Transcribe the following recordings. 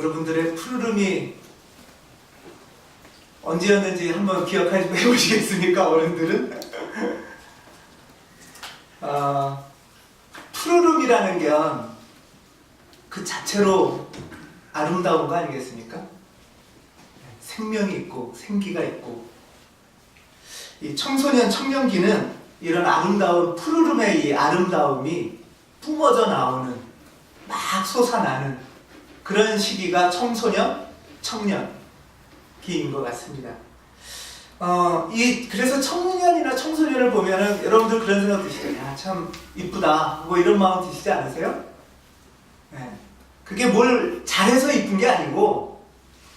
여러분들의 푸르름이 언제였는지 한번 기억해 보시겠습니까? 어른들은? 푸르름이라는 게 그 자체로 아름다운 거 아니겠습니까? 생명이 있고 생기가 있고, 이 청소년 청년기는 이런 아름다운 푸르름의 이 아름다움이 뿜어져 나오는, 막 솟아나는 그런 시기가 청소년 청년기인 것 같습니다. 그래서 청년이나 청소년을 보면은 여러분들 그런 생각 드시죠? 야, 참 이쁘다, 뭐 이런 마음 드시지 않으세요? 네. 그게 뭘 잘해서 이쁜 게 아니고,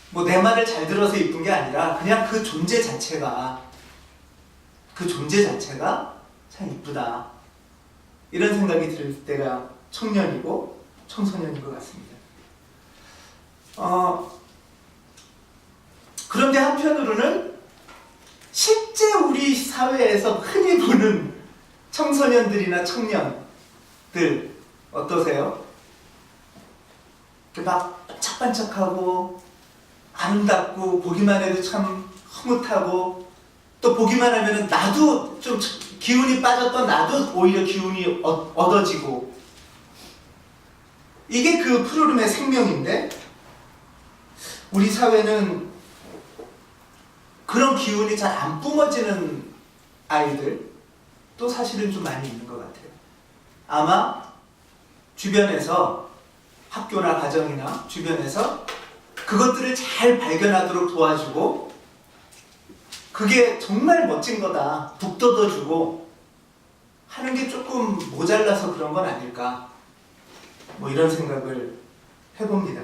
뭐 내 말을 잘 들어서 이쁜 게 아니라 그냥 그 존재 자체가 참 이쁘다, 이런 생각이 들 때가 청년이고 청소년인 것 같습니다. 그런데 한편으로는 실제 우리 사회에서 흔히 보는 청소년들이나 청년들 어떠세요? 막 반짝반짝하고 아름답고 보기만 해도 참 흐뭇하고, 또 보기만 하면은 나도 좀 기운이 빠졌던 나도 오히려 기운이 얻어지고, 이게 그 푸르름의 생명인데, 우리 사회는 그런 기운이 잘 안 뿜어지는 아이들 또 사실은 좀 많이 있는 것 같아요. 아마 주변에서, 학교나 가정이나 주변에서 그것들을 잘 발견하도록 도와주고, 그게 정말 멋진 거다, 북돋워주고 하는 게 조금 모자라서 그런 건 아닐까, 뭐 이런 생각을 해봅니다.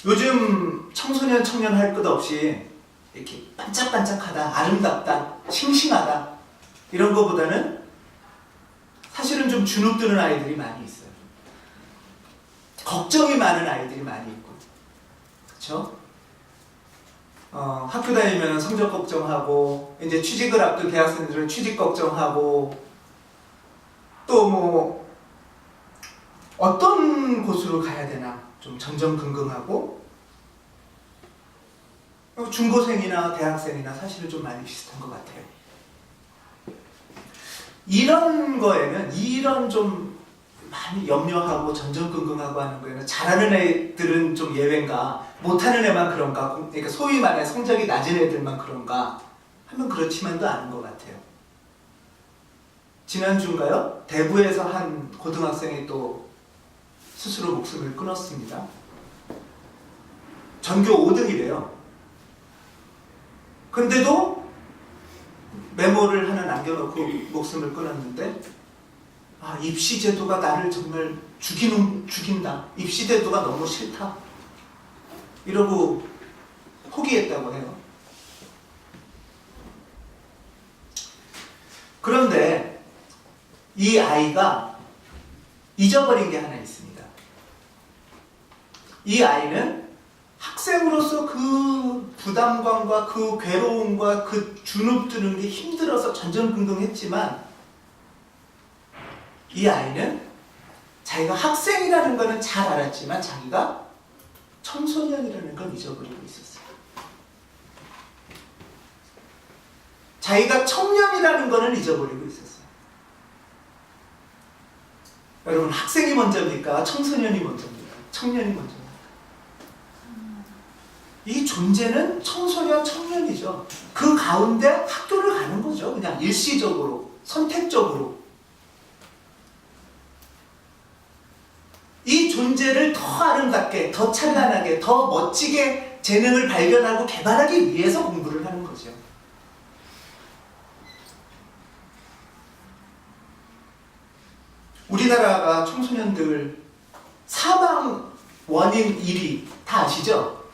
요즘 청소년 청년 할 것 없이 이렇게 반짝반짝하다, 아름답다, 싱싱하다, 이런 거보다는 사실은 좀 주눅드는 아이들이 많이 있어요. 걱정이 많은 아이들이 많이 있고, 그렇죠? 학교 다니면 성적 걱정하고, 이제 취직을 앞둔 대학생들은 취직 걱정하고, 또 뭐 어떤 곳으로 가야 되나 좀 전전긍긍하고, 중고생이나 대학생이나 사실은 좀 많이 비슷한 것 같아요. 이런 거에는, 이런 좀 많이 염려하고 전전긍긍하고 하는 거에는 잘하는 애들은 좀 예외인가, 못하는 애만 그런가, 그러니까 소위 말해 성적이 낮은 애들만 그런가 하면 그렇지만도 않은 것 같아요. 지난주인가요? 대구에서 한 고등학생이 또 스스로 목숨을 끊었습니다. 전교 5등이래요. 근데도 메모를 하나 남겨놓고 목숨을 끊었는데, 입시제도가 나를 정말 죽인다, 입시제도가 너무 싫다, 이러고 포기했다고 해요. 그런데 이 아이가 잊어버린 게 하나 있습니다. 이 아이는 학생으로서 그 부담감과 그 괴로움과 그 주눅드는 게 힘들어서 전전긍긍했지만, 이 아이는 자기가 학생이라는 것은 잘 알았지만 자기가 청소년이라는 걸 잊어버리고 있었어요. 자기가 청년이라는 것은 잊어버리고 있었어요. 여러분, 학생이 먼저입니까? 청소년이 먼저입니까? 청년이 먼저입니까? 이 존재는 청소년, 청년이죠. 그 가운데 학교를 가는 거죠. 그냥 일시적으로, 선택적으로. 이 존재를 더 아름답게, 더 찬란하게, 더 멋지게 재능을 발견하고 개발하기 위해서 공부를 하는 거죠. 우리나라가 청소년들 사망 원인 1위 다 아시죠?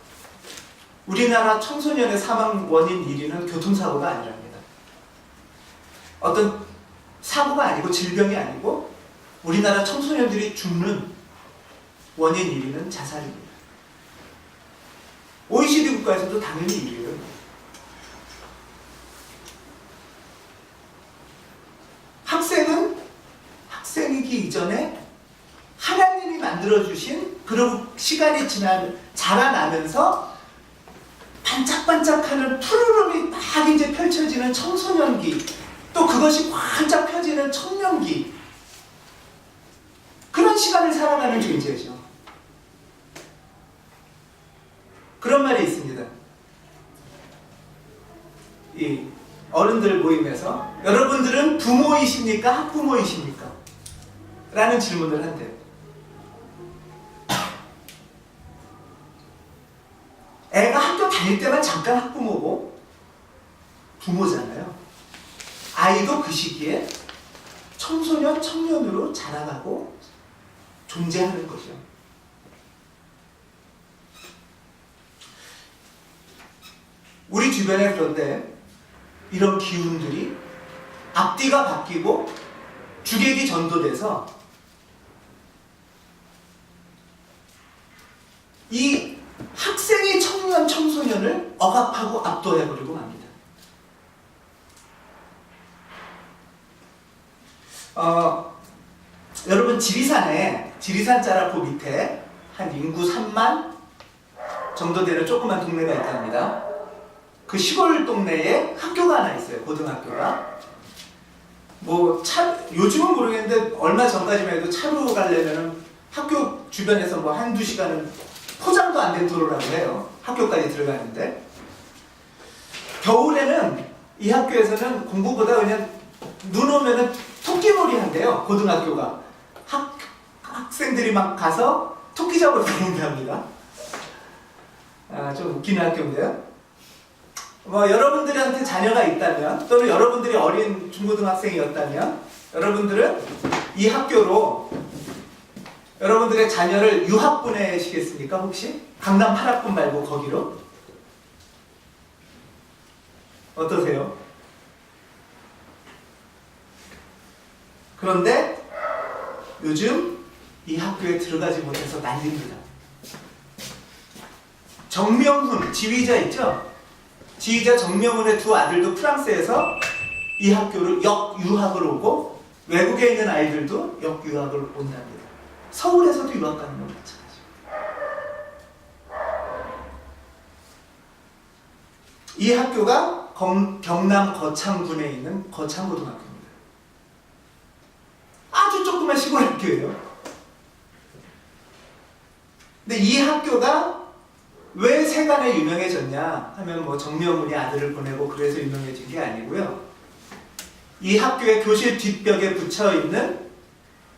우리나라 청소년의 사망 원인 1위는 교통사고가 아니랍니다. 어떤 사고가 아니고 질병이 아니고 우리나라 청소년들이 죽는 원인 1위는 자살입니다. OECD 국가에서도 당연히 1위예요. 학생은 학생이기 이전에 하나님이 만든 만들어주신, 그리고 시간이 자라나면서 반짝반짝하는 푸르름이 막 이제 펼쳐지는 청소년기, 또 그것이 활짝 펴지는 청년기, 그런 시간을 살아가는 존재죠. 그런 말이 있습니다. 이 어른들 모임에서 여러분들은 부모이십니까? 학부모이십니까? 라는 질문을 한대요. 애가 학교 다닐 때만 잠깐 학부모고 부모잖아요. 아이도 그 시기에 청소년, 청년으로 자라나고 존재하는 거죠. 우리 주변에 그런데 이런 기운들이 앞뒤가 바뀌고 주객이 전도돼서 이 학생이 청년, 청소년을 억압하고 압도해버리고 맙니다. 여러분 지리산 자라포 밑에 한 인구 3만 정도 되는 조그만 동네가 있답니다. 그 시골 동네에 학교가 하나 있어요. 고등학교가. 요즘은 모르겠는데 얼마 전까지만 해도 차로 가려면 학교 주변에서 한두 시간은 포장도 안 된 도로라고 해요. 학교까지 들어가는데. 겨울에는 이 학교에서는 공부보다 그냥 눈 오면은 토끼놀이 한대요. 고등학교가. 학생들이 막 가서 토끼 잡으러 다닌답니다. 좀 웃기는 학교인데요. 여러분들한테 자녀가 있다면, 또는 여러분들이 어린 중고등학생이었다면, 여러분들은 이 학교로 여러분들의 자녀를 유학 보내시겠습니까? 혹시? 강남 8학군 말고 거기로? 어떠세요? 그런데 요즘 이 학교에 들어가지 못해서 난립니다. 정명훈 지휘자 있죠? 지휘자 정명훈의 두 아들도 프랑스에서 이 학교를 역유학을 오고, 외국에 있는 아이들도 역유학을 온답니다. 서울에서도 유학 가는 건 마찬가지입니다. 이 학교가 경남 거창군에 있는 거창고등학교입니다. 아주 조그만 시골 학교예요. 근데 이 학교가 왜 세간에 유명해졌냐 하면 정명훈이 아들을 보내고 그래서 유명해진 게 아니고요. 이 학교의 교실 뒷벽에 붙여있는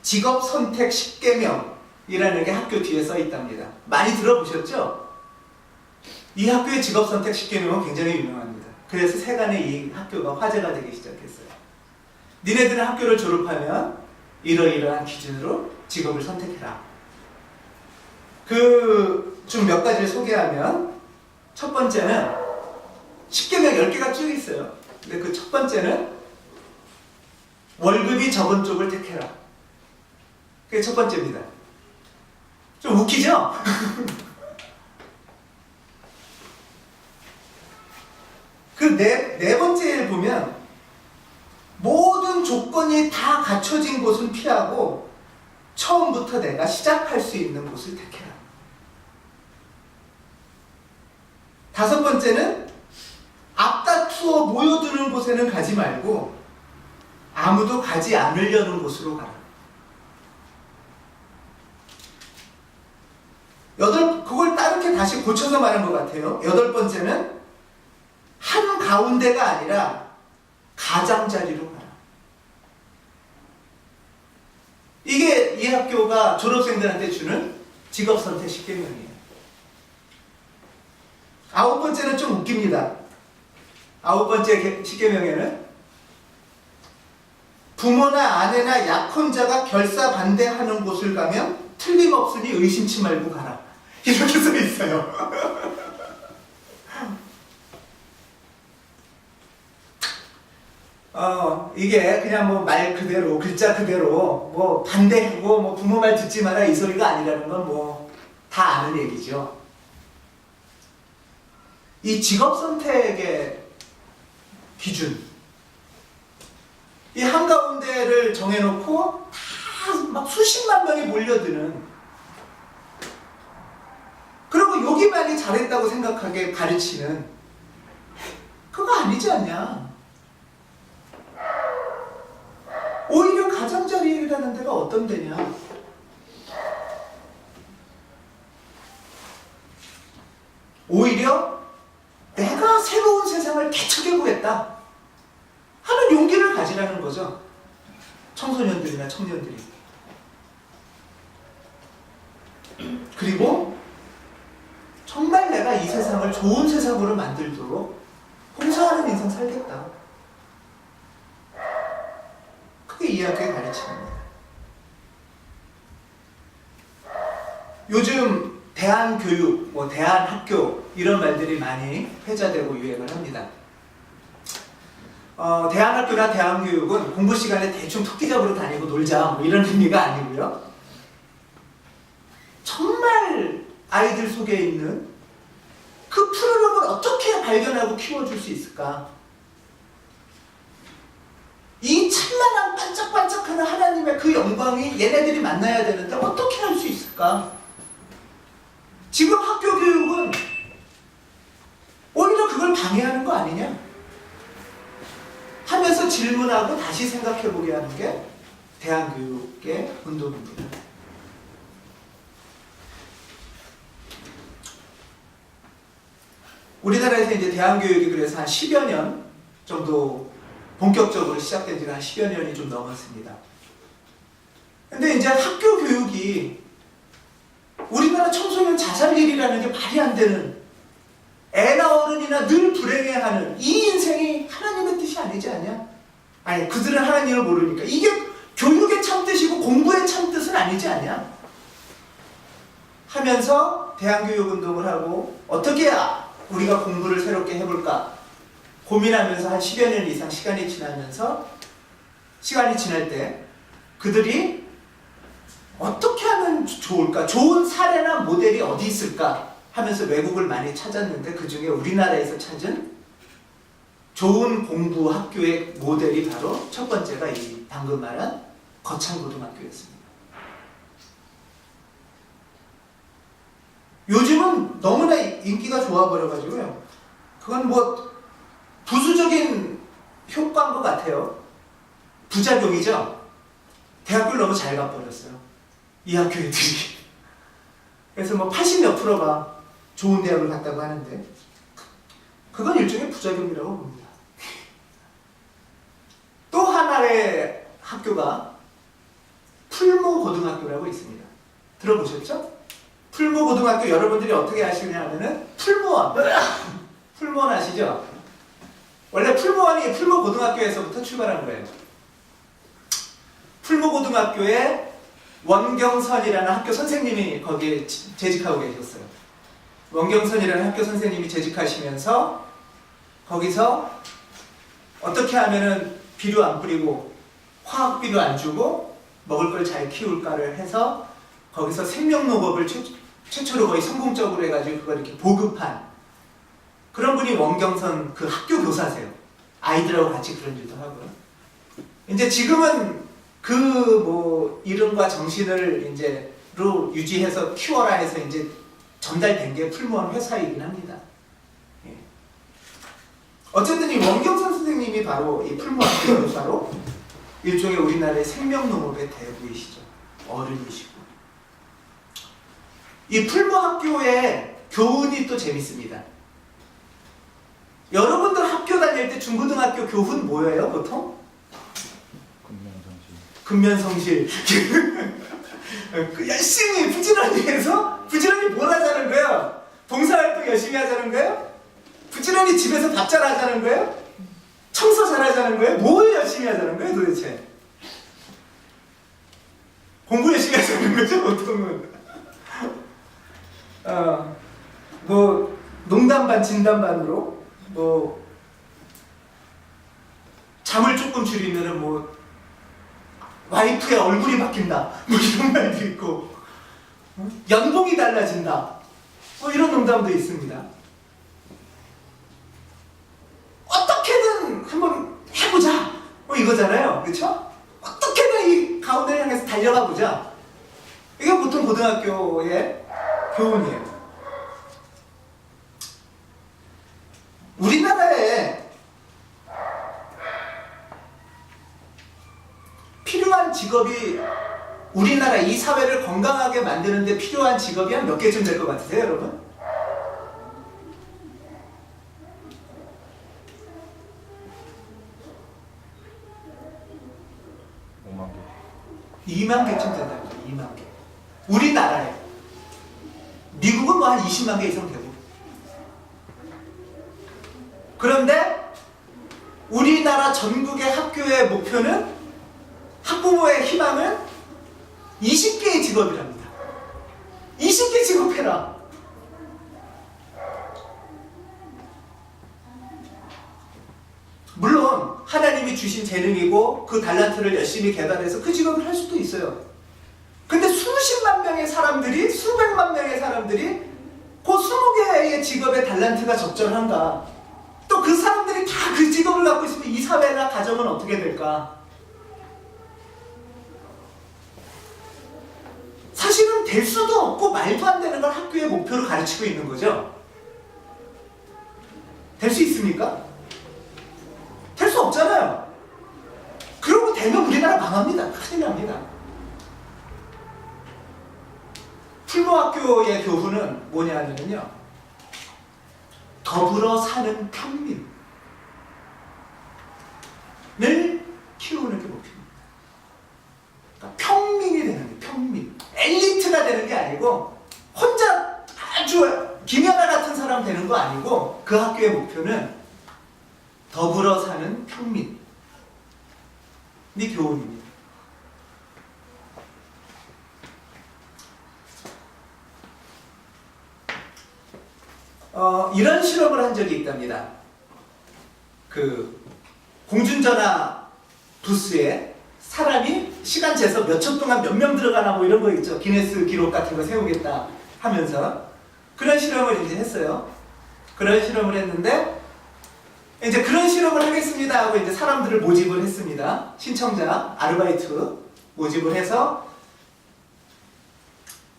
직업선택 10계명이라는 게 학교 뒤에 써 있답니다. 많이 들어보셨죠? 이 학교의 직업선택 10계명은 굉장히 유명합니다. 그래서 세간에 이 학교가 화제가 되기 시작했어요. 니네들은 학교를 졸업하면 이러이러한 기준으로 직업을 선택해라. 좀 몇 가지를 소개하면, 첫 번째는 10계명 10개가 쭉 있어요. 근데 그 첫 번째는 월급이 적은 쪽을 택해라. 그게 첫 번째입니다. 좀 웃기죠? 그 네 번째를 보면, 모든 조건이 다 갖춰진 곳은 피하고 처음부터 내가 시작할 수 있는 곳을 택해라. 다섯 번째는 앞다투어 모여드는 곳에는 가지 말고 아무도 가지 않으려는 곳으로 가라. 그걸 따르게 다시 고쳐서 말한 것 같아요. 여덟 번째는 한 가운데가 아니라 가장자리로 가라. 이게 이 학교가 졸업생들한테 주는 직업선택 10계명이에요. 아홉 번째는 좀 웃깁니다. 아홉 번째 10계명에는 부모나 아내나 약혼자가 결사 반대하는 곳을 가면 틀림없으니 의심치 말고 가라. 이렇게 써 있어요. 이게 그냥 말 그대로, 글자 그대로 반대하고 부모 말 듣지 마라 이 소리가 아니라는 건 다 아는 얘기죠. 이 직업 선택의 기준, 이 한가운데를 정해놓고 다 막 수십만 명이 몰려드는 잘했다고 생각하게 가르치는, 그거 아니지 않냐. 오히려 가장자리라는 데가 어떤 데냐. 오히려 내가 새로운 세상을 개척해보겠다 하는 용기를 가지라는 거죠. 청소년들이나 청년들이. 그리고 정말 내가 이 세상을 좋은 세상으로 만들도록 봉사하는 인생 살겠다. 그게 이 학교의 가르치는 거예요. 요즘 대안교육, 대안학교 이런 말들이 많이 회자되고 유행을 합니다. 대안학교나 대안교육은 공부 시간에 대충 토끼 잡으러 다니고 놀자 이런 의미가 아니고요. 정말 아이들 속에 있는 그 푸르름을 어떻게 발견하고 키워줄 수 있을까? 이 찬란한 반짝반짝하는 하나님의 그 영광이 얘네들이 만나야 되는데 어떻게 할 수 있을까? 지금 학교 교육은 오히려 그걸 방해하는 거 아니냐? 하면서 질문하고 다시 생각해보게 하는 게 대안교육의 운동입니다. 우리나라에서 이제 대안교육이 그래서 한 10여 년 정도 본격적으로 시작된 지가 한 10여 년이 좀 넘었습니다. 근데 이제 학교 교육이 우리나라 청소년 자살률이라는 게 말이 안 되는, 애나 어른이나 늘 불행해하는 이 인생이 하나님의 뜻이 아니지 않냐? 아니, 그들은 하나님을 모르니까. 이게 교육의 참뜻이고 공부의 참뜻은 아니지 않냐? 하면서 대안교육운동을 하고 어떻게 우리가 공부를 새롭게 해볼까 고민하면서 한 10여 년 이상 시간이 지날 때 그들이 어떻게 하면 좋을까? 좋은 사례나 모델이 어디 있을까? 하면서 외국을 많이 찾았는데 그 중에 우리나라에서 찾은 좋은 공부 학교의 모델이 바로 첫 번째가 이 방금 말한 거창고등학교였습니다. 요즘은 너무나 인기가 좋아버려가지고요. 그건 부수적인 효과인 것 같아요. 부작용이죠. 대학교를 너무 잘 가버렸어요. 이 학교 애들이. 그래서 80몇 프로가 좋은 대학을 갔다고 하는데 그건 일종의 부작용이라고 봅니다. 또 하나의 학교가 풀모고등학교라고 있습니다. 들어보셨죠? 풀모고등학교 여러분들이 어떻게 아시냐 하면은 풀모원. 풀모원 아시죠? 원래 풀모원이 풀모고등학교에서부터 출발한 거예요. 풀모고등학교에 원경선이라는 학교 선생님이 거기에 재직하고 계셨어요. 원경선이라는 학교 선생님이 재직하시면서 거기서 어떻게 하면은 비료 안 뿌리고 화학비료 안 주고 먹을 걸 잘 키울까를 해서 거기서 생명농업을 최초로 거의 성공적으로 해가지고 그걸 이렇게 보급한 그런 분이 원경선 그 학교 교사세요. 아이들하고 같이 그런 일도 하고요. 이제 지금은 그 이름과 정신을 이제로 유지해서 키워라 해서 이제 전달된 게 풀무원 회사이긴 합니다. 예. 어쨌든 이 원경선 선생님이 바로 이 풀무원 교사로 일종의 우리나라의 생명농업의 대부이시죠. 어른이시고. 이 풀무학교의 교훈이 또 재밌습니다. 여러분들 학교 다닐 때 중고등학교 교훈 뭐예요, 보통? 근면성실. 열심히 부지런히 해서 부지런히 뭘 하자는 거예요? 봉사활동 열심히 하자는 거예요? 부지런히 집에서 밥 잘 하자는 거예요? 청소 잘 하자는 거예요? 뭘 열심히 하자는 거예요, 도대체? 공부 열심히 하자는 거죠, 보통은. 농담 반 진담 반으로 잠을 조금 줄이면은 와이프의 얼굴이 바뀐다 이런 말도 있고 연봉이 달라진다 이런 농담도 있습니다. 어떻게든 한번 해보자 이거잖아요, 그렇죠? 어떻게든 이 가운데를 향해서 달려가 보자. 이게 보통 고등학교의 교훈이에요. 직업이 우리나라 이 사회를 건강하게 만드는 데 필요한 직업이 한 몇 개쯤 될 것 같으세요, 여러분? 만 개. 2만 개쯤 된다고. 2만 개. 우리나라에. 미국은 뭐 한 20만 개 이상 되고. 그런데 우리나라 전국의 학교의 목표는, 학부모의 희망은 20개의 직업이랍니다. 20개 직업해라. 물론 하나님이 주신 재능이고 그 달란트를 열심히 개발해서 그 직업을 할 수도 있어요. 근데 수십만 명의 사람들이, 수백만 명의 사람들이 그 20개의 직업의 달란트가 적절한가? 또 그 사람들이 다 그 직업을 갖고 있으면 이 사회나 가정은 어떻게 될까? 사실은 될 수도 없고 말도 안 되는 걸 학교의 목표로 가르치고 있는 거죠. 될 수 있습니까? 될 수 없잖아요. 그러고 되면 우리나라 망합니다. 큰일 납니다. 풀무학교의 교훈은 뭐냐면요, 더불어 사는 평민을 키우는 게 목표입니다. 그러니까 평민이 되는 게, 평민. 엘리트가 되는 게 아니고 혼자 아주 김연아 같은 사람 되는 거 아니고, 그 학교의 목표는 더불어 사는 평민이 교훈입니다. 이런 실험을 한 적이 있답니다. 그 공중전화 부스에 사람이 시간 재서 몇 초 동안 몇 명 들어가나 뭐 이런 거 있죠. 기네스 기록 같은 거 세우겠다 하면서 그런 실험을 이제 했어요. 그런 실험을 했는데, 이제 그런 실험을 하겠습니다 하고 이제 사람들을 모집을 했습니다. 신청자, 아르바이트 모집을 해서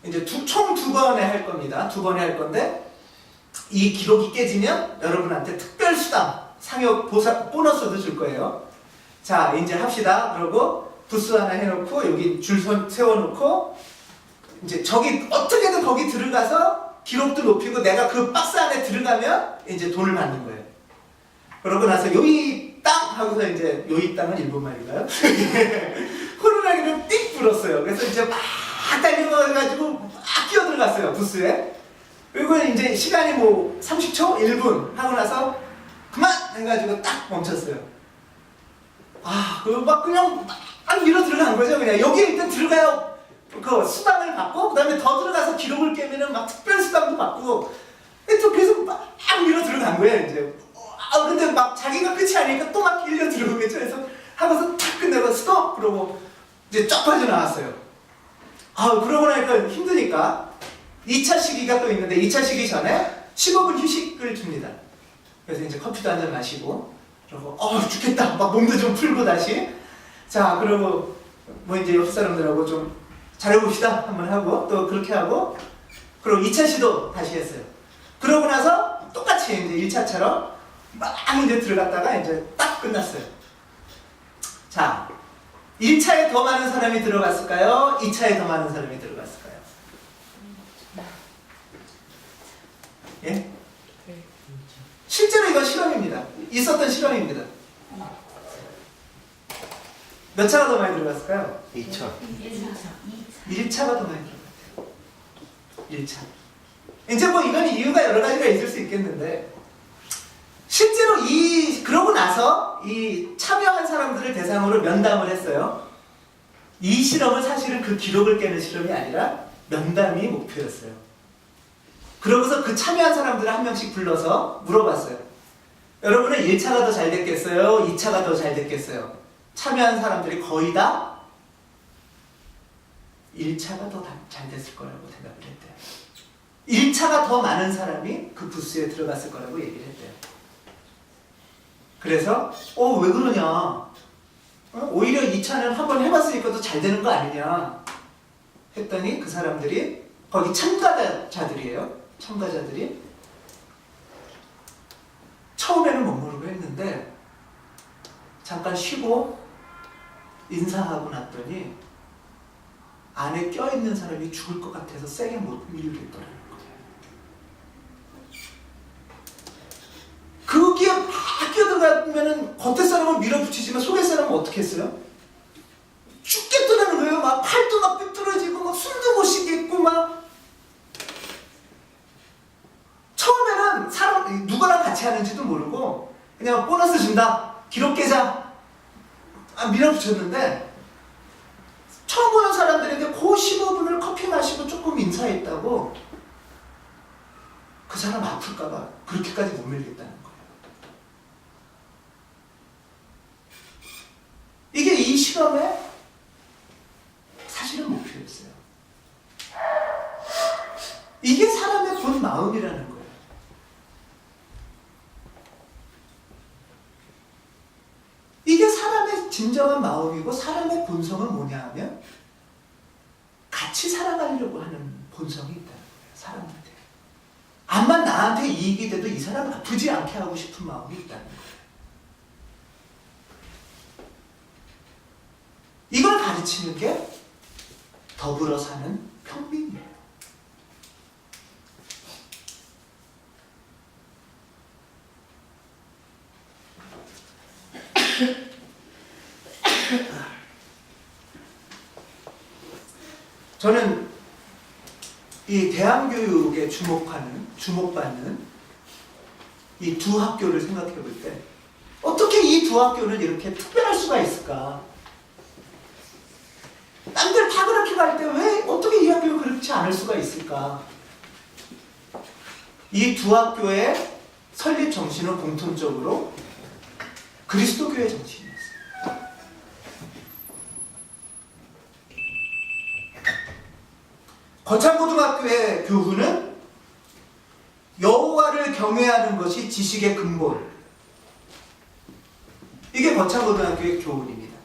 이제 총 2번에 할 겁니다. 2번에 할 건데, 이 기록이 깨지면 여러분한테 특별 수당, 상여 보너스도 줄 거예요. 자, 이제 합시다. 그러고 부스 하나 해놓고 여기 줄 세워놓고 이제 저기 어떻게든 거기 들어가서 기록도 높이고 내가 그 박스 안에 들어가면 이제 돈을 받는 거예요. 그러고 나서 요이 땅 하고서 이제 요이 땅은 일본 말인가요? 호루라기를 띡 불었어요. 그래서 이제 막 달려가가지고 막 끼어 들어갔어요, 부스에. 그리고 이제 시간이 뭐 30초? 1분 하고 나서 그만! 해가지고 딱 멈췄어요. 그리고 막 그냥 막 밀어 들어간 거죠. 그냥 여기 일단 들어가요. 그 수당을 받고, 그 다음에 더 들어가서 기록을 깨면은 막 특별 수당도 받고, 또 계속 막 밀어 들어간 거예요, 이제. 근데 막 자기가 끝이 아니니까 또 막 밀려 들어오겠죠. 그래서 하고서 탁 끝내고 스톱! 그러고 이제 쫙 빠져나왔어요. 그러고 나니까 힘드니까 2차 시기가 또 있는데, 2차 시기 전에 15분 휴식을 줍니다. 그래서 이제 커피도 한잔 마시고, 그러고 죽겠다 막 몸도 좀 풀고 다시, 자 그러고 뭐 이제 옆 사람들하고 좀 잘해봅시다 한번 하고, 또 그렇게 하고, 그리고 2차 시도 다시 했어요. 그러고 나서 똑같이 이제 1차처럼 막 이제 들어갔다가 이제 딱 끝났어요. 자, 1차에 더 많은 사람이 들어갔을까요? 2차에 더 많은 사람이 들어갔을까요? 예? 실제로 이건 실험입니다. 있었던 실험입니다. 몇 차가 더 많이 들어갔을까요? 2차. 1차가 더 많이 들어갔대요. 1차. 이제 뭐 이건 이유가 여러 가지가 있을 수 있겠는데, 실제로 그러고 나서 이 참여한 사람들을 대상으로 면담을 했어요. 이 실험은 사실은 그 기록을 깨는 실험이 아니라 면담이 목표였어요. 그러고서 그 참여한 사람들을 한 명씩 불러서 물어봤어요. 여러분은 1차가 더 잘 됐겠어요? 2차가 더 잘 됐겠어요? 참여한 사람들이 거의 다 1차가 더 잘 됐을 거라고 대답을 했대요. 1차가 더 많은 사람이 그 부스에 들어갔을 거라고 얘기를 했대요. 그래서 왜 그러냐, 오히려 2차는 한번 해봤으니까 더 잘 되는 거 아니냐 했더니, 그 사람들이, 거기 참가자들이에요. 참가자들이 처음에는 못 모르고 했는데 잠깐 쉬고 인사하고 났더니 안에 껴있는 사람이 죽을 것 같아서 세게 못 밀겠더라는 거예요. 거기에 막 끼어들어가면은 겉에 사람을 밀어붙이지만 속에 사람은 어떻게 했어요? 죽겠더라는 거예요. 막 팔도 막 삐뚤어지고 막 숨도 못 쉬겠고 막. 처음에는 사람 누구랑 같이 하는지도 모르고 그냥 보너스 준다, 기록 계좌 밀어붙였는데, 처음 보는 사람들에게 그 15분을 커피 마시고 조금 인사했다고 그 사람 아플까봐 그렇게까지 못 밀겠다는 거예요. 이게 이 실험의 사실은 목표였어요. 이게 사람의 본 마음이라는 거예요. 이게 사람의 진정한 마음이고, 사람의 본성은 뭐냐 하면 같이 살아가려고 하는 본성이 있다는 거예요. 사람한테. 암만 나한테 이익이 돼도 이 사람을 아프지 않게 하고 싶은 마음이 있다는 거예요. 이걸 가르치는 게 더불어 사는 평민이에요. 저는 이 대안교육에 주목받는 이 두 학교를 생각해 볼 때, 어떻게 이 두 학교는 이렇게 특별할 수가 있을까? 남들 다 그렇게 갈 때 왜 어떻게 이 학교가 그렇지 않을 수가 있을까? 이 두 학교의 설립 정신은 공통적으로 그리스도교의 정신이었어요. 거창고등학교의 교훈은 여호와를 경외하는 것이 지식의 근본. 이게 거창고등학교의 교훈입니다.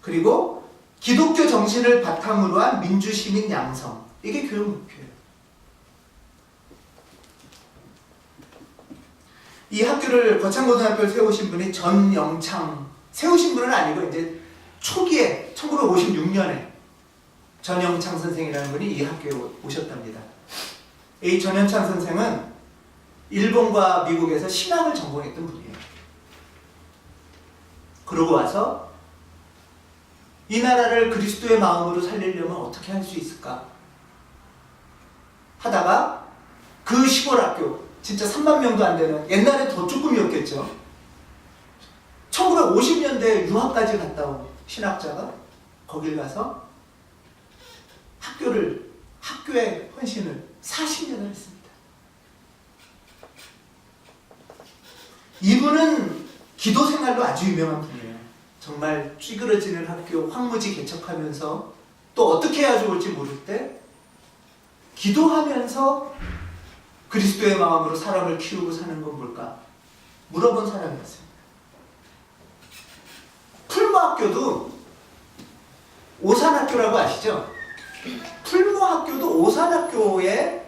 그리고 기독교 정신을 바탕으로 한 민주시민 양성. 이게 교육 목표예요. 이 학교를, 거창고등학교를 세우신 분이 전영창, 세우신 분은 아니고 이제 초기에 1956년에 전영창 선생이라는 분이 이 학교에 오셨답니다. 이 전영창 선생은 일본과 미국에서 신학을 전공했던 분이에요. 그러고 와서 이 나라를 그리스도의 마음으로 살리려면 어떻게 할 수 있을까 하다가 그 시골 학교, 진짜 3만 명도 안 되는, 옛날에 더 조금이었겠죠. 1950년대에 유학까지 갔다 온 신학자가 거길 가서 학교의 헌신을 40년을 했습니다. 이분은 기도 생활로 아주 유명한 분이에요. 정말 찌그러지는 학교, 황무지 개척하면서 또 어떻게 해야 좋을지 모를 때 기도하면서 그리스도의 마음으로 사람을 키우고 사는 건 뭘까? 물어본 사람이었습니다. 풀모학교도 오산학교라고 아시죠? 풀모학교도 오산학교의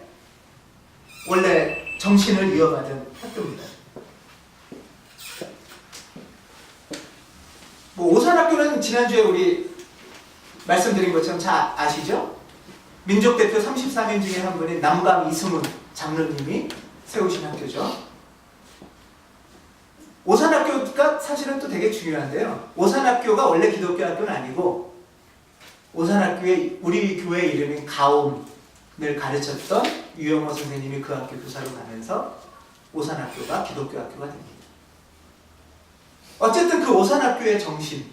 원래 정신을 이어받은 학교입니다. 오산학교는 지난주에 우리 말씀드린 것처럼 잘 아시죠? 민족대표 34명 중에 한 분인 남강 이승훈 장로님이 세우신 학교죠. 오산학교가 사실은 또 되게 중요한데요. 오산학교가 원래 기독교 학교는 아니고, 오산학교의 우리 교회 이름인 가온을 가르쳤던 유영호 선생님이 그 학교 교사로 가면서 오산학교가 기독교 학교가 됩니다. 어쨌든 그 오산학교의 정신,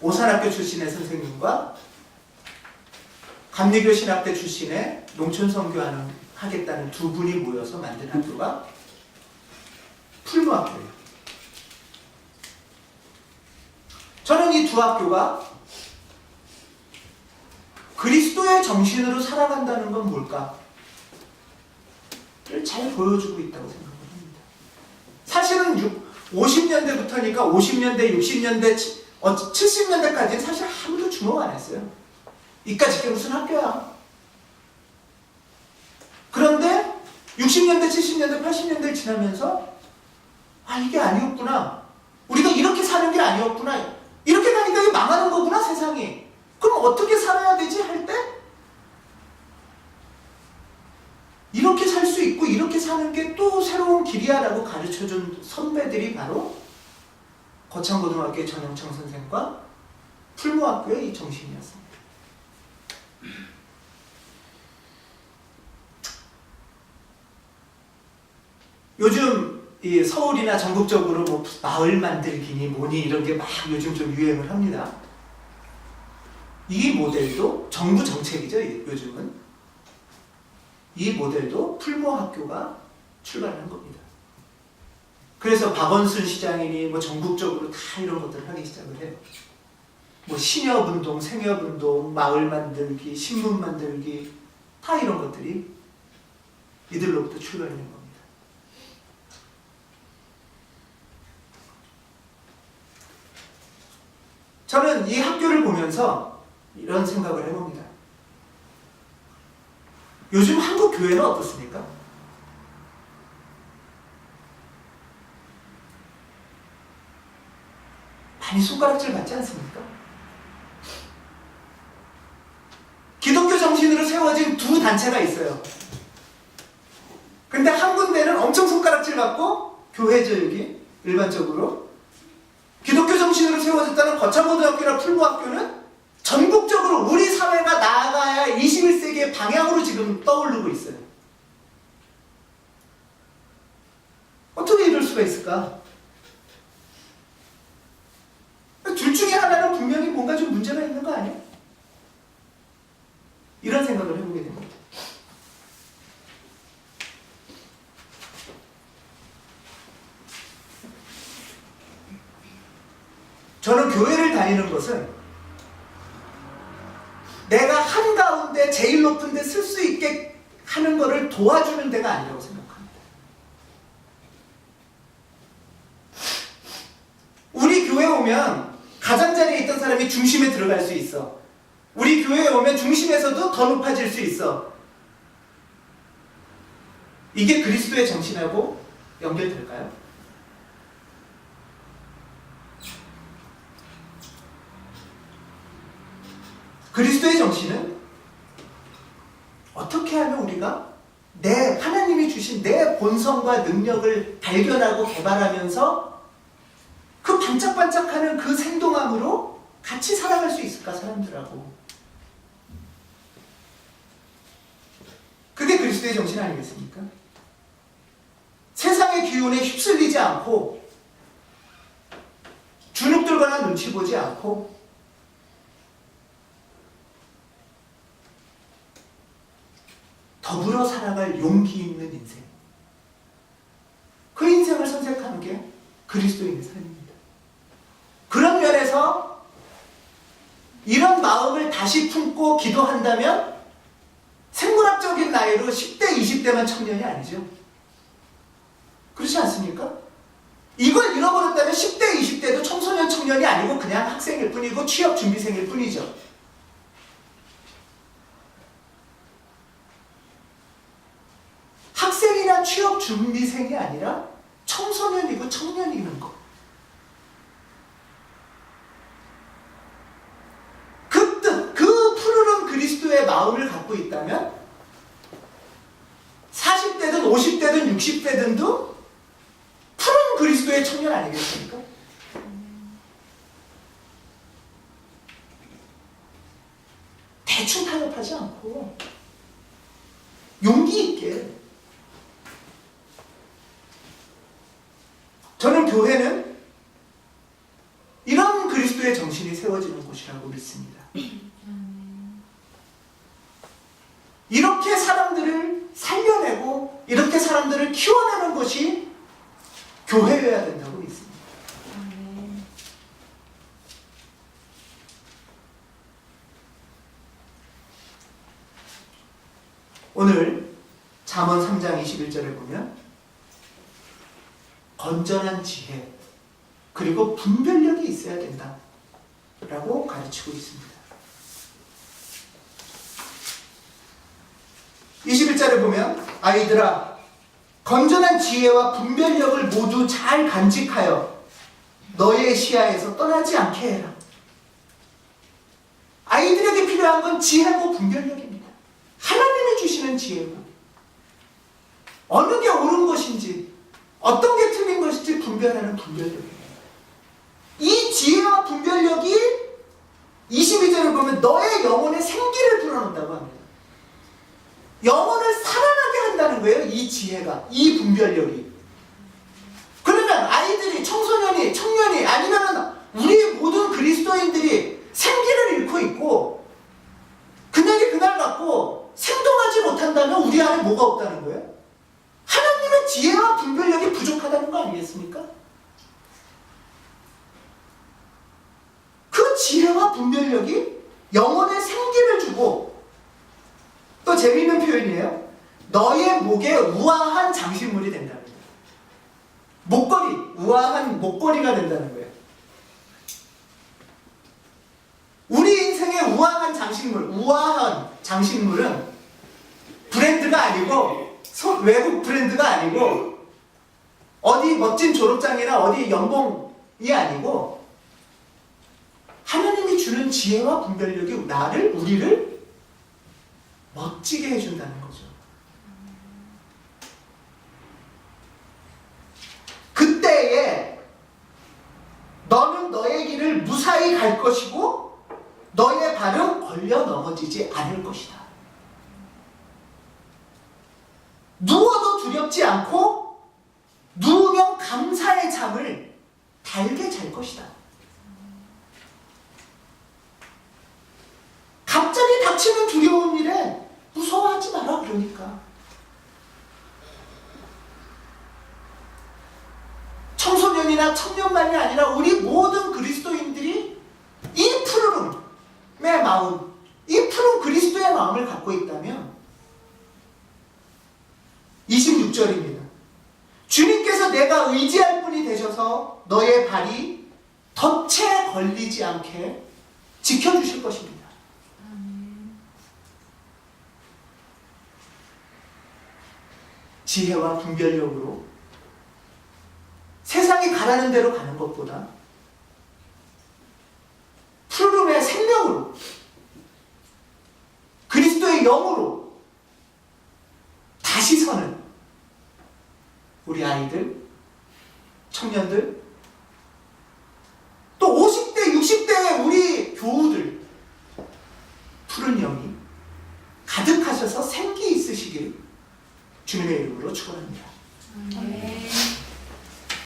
오산학교 출신의 선생님과 감리교 신학대 출신의 농촌선교하겠다는 두 분이 모여서 만든 학교가 풀모학교예요. 저는 이 두 학교가 그리스도의 정신으로 살아간다는 건 뭘까? 를 잘 보여주고 있다고 생각합니다. 사실은 50년대부터니까 50년대, 60년대, 70년대까지는 사실 아무도 주목 안 했어요. 이까짓 게 무슨 학교야? 그런데 60년대, 70년대, 80년대를 지나면서 이게 아니었구나. 우리가 이렇게 사는 게 아니었구나. 이렇게 가니까 이게 망하는 거구나, 세상이. 그럼 어떻게 살아야 되지? 할 때 이렇게 살 수 있고 이렇게 사는 게 또 새로운 길이야라고 가르쳐준 선배들이 바로 거창고등학교의 전영청 선생과 풀무학교의 이 정신이었습니다. 요즘 이 서울이나 전국적으로 뭐 마을 만들기니 뭐니 이런 게 막 요즘 좀 유행을 합니다. 이 모델도 정부 정책이죠, 요즘은. 이 모델도 풀무학교가 출발한 겁니다. 그래서 박원순 시장이니 뭐 전국적으로 다 이런 것들을 하기 시작을 해요. 뭐 신협운동, 생협운동, 마을 만들기, 신문 만들기, 다 이런 것들이 이들로부터 출발된 겁니다. 저는 이 학교를 보면서 이런 생각을 해봅니다. 요즘 한국 교회는 어떻습니까? 많이 손가락질 받지 않습니까? 기독교 정신으로 세워진 두 단체가 있어요. 근데 한 군데는 엄청 손가락질 받고, 교회죠, 여기 일반적으로. 기독교 정신으로 세워졌다는 거창고등학교나 풀무학교는 전국적으로 우리 사회가 나아가야 21세기의 방향으로 지금 떠오르고 있어요. 어떻게 이럴 수가 있을까? 둘 중에 하나는 분명히 뭔가 좀 문제가 있는 거 아니야? 이런 생각을 해보게 됩니다. 저는 교회를 다니는 것은 내가 한가운데 제일 높은 데 쓸 수 있게 하는 것을 도와주는 데가 아니라고 생각합니다. 우리 교회 오면 가장자리에 있던 사람이 중심에 들어갈 수 있어. 우리 교회에 오면 중심에서도 더 높아질 수 있어. 이게 그리스도의 정신하고 연결될까요? 그리스도의 정신은 어떻게 하면 우리가 하나님이 주신 내 본성과 능력을 발견하고 개발하면서 그 반짝반짝하는 그 생동함으로 같이 살아갈 수 있을까, 사람들하고. 그게 그리스도의 정신 아니겠습니까? 세상의 기운에 휩쓸리지 않고, 주눅들거나 눈치 보지 않고, 더불어 살아갈 용기 있는 인생. 그 인생을 선택하는 게 그리스도인의 삶입니다. 그런 면에서 이런 마음을 다시 품고 기도한다면 생물학적인 나이로 10대, 20대만 청년이 아니죠. 그렇지 않습니까? 이걸 잃어버렸다면 10대, 20대도 청소년, 청년이 아니고 그냥 학생일 뿐이고 취업 준비생일 뿐이죠. 학생이나 취업 준비생이 아니라 청소년이고 청년이는 것. 그 뜻, 그 푸르른 그리스도의 마음을 갖고 있다면 40대든 50대든 60대든도 푸른 그리스도의 청년 아니겠습니까? 대충 타협하지 않고 용기 있게. 저는 교회는 이런 그리스도의 정신이 세워지는 곳이라고 믿습니다. 이렇게 사람들을 살려내고 이렇게 사람들을 키워내는 것이 교회여야 된다고 믿습니다. 오늘 잠언 3장 21절을 보면 건전한 지혜 그리고 분별력이 있어야 된다 라고 가르치고 있습니다. 21절을 보면 아이들아 건전한 지혜와 분별력을 모두 잘 간직하여 너의 시야에서 떠나지 않게 해라. 아이들에게 필요한 건 지혜고 분별력입니다. 하나님이 주시는 지혜고, 어느 게 옳은 것인지 어떤 게 틀린 것인지 분별하는 분별력이에요. 이 지혜와 분별력이 22절을 보면 너의 영혼에 생기를 불어넣는다고 합니다. 영혼을 살아나게 한다는 거예요. 이 지혜가, 이 분별력이. 그러면 아이들이, 청소년이, 청년이, 아니면 우리 모든 그리스도인들이 생기를 잃고 있고 그날이 그날 같고 생동하지 못한다면 우리 안에 뭐가 없다는 거예요? 하나님의 지혜와 분별력이 부족하다는 거 아니겠습니까? 그 지혜와 분별력이 영혼에 생기를 주고, 또 재미있는 표현이에요. 너의 목에 우아한 장식물이 된답니다. 목걸이, 우아한 목걸이가 된다는 거예요. 우리 인생의 우아한 장식물, 우아한 장식물은 브랜드가 아니고, 외국 브랜드가 아니고, 어디 멋진 졸업장이나 어디 연봉이 아니고, 하나님이 주는 지혜와 분별력이 우리를 멋지게 해준다는 거죠. 그때에 너는 너의 길을 무사히 갈 것이고 너의 발은 걸려 넘어지지 않을 것이다. 누워도 두렵지 않고 누우면 감사의 잠을 달게 잘 것이다. 갑자기 닥치는 두려운 일에 무서워하지 마라, 그러니까. 청소년이나 청년만이 아니라 우리 모든 그리스도인들이 이 푸르름의 마음, 이 푸른 그리스도의 마음을 갖고 있다면 26절입니다. 주님께서 내가 의지할 분이 되셔서 너의 발이 덫에 걸리지 않게 지켜주실 것입니다. 지혜와 분별력으로 세상이 가라는 대로 가는 것보다 푸르름의 생명으로, 그리스도의 영으로 다시 서는 우리 아이들, 청년들, 또 50대, 60대의 우리 교우들, 푸른 영이 가득하셔서 생기 있으시길 주님의 이름으로 축원합니다.